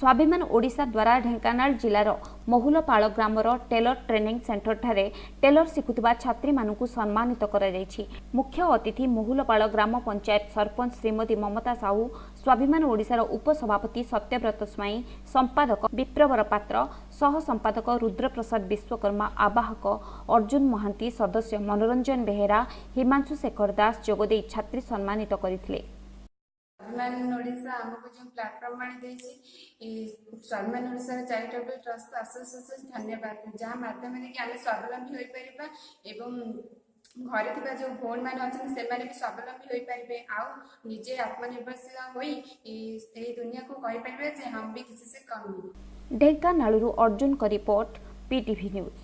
स्वाभिमान ओडिशा द्वारा ढेंकानाल जिलार महुलपाल ग्रामर टेलर ट्रेनिंग सेंटर ठारे टेलर शिखुवा छात्री मानकु सम्मानित करा जायछि। मुख्य अतिथि महुलपाल ग्राम पंचायत सरपंच श्रीमती ममता साहू, स्वाभिमान ओडिशार उपसभापति सत्यव्रत स्वाई, संपादक विप्रवर पात्र, सह संपादक रुद्रप्रसाद विश्वकर्मा, आवाहक अर्जुन महांती, सदस्य मनोरंजन बेहेरा, हिमांशु शेखर दास जोगदे छात्री सम्मानित करथिले। स्वाभिमान ओडिशा आमको जो प्लेटफॉर्म आनी स्वाभिमान ओडिशा चैरिटेबल ट्रस्ट एसोसिएशन धन्यवाद जहाँ माध्यम कि आम स्वावलम्बी हो पार एवं घरे थी जो भौणी मैंने अच्छे से भी स्वावलम्बी हो पारे आजे आत्मनिर्भरशील हो दुनिया को कहीपर हम भी किसी से कम नहीं। ढेंकानालू अर्जुन का रिपोर्ट, PTV न्यूज।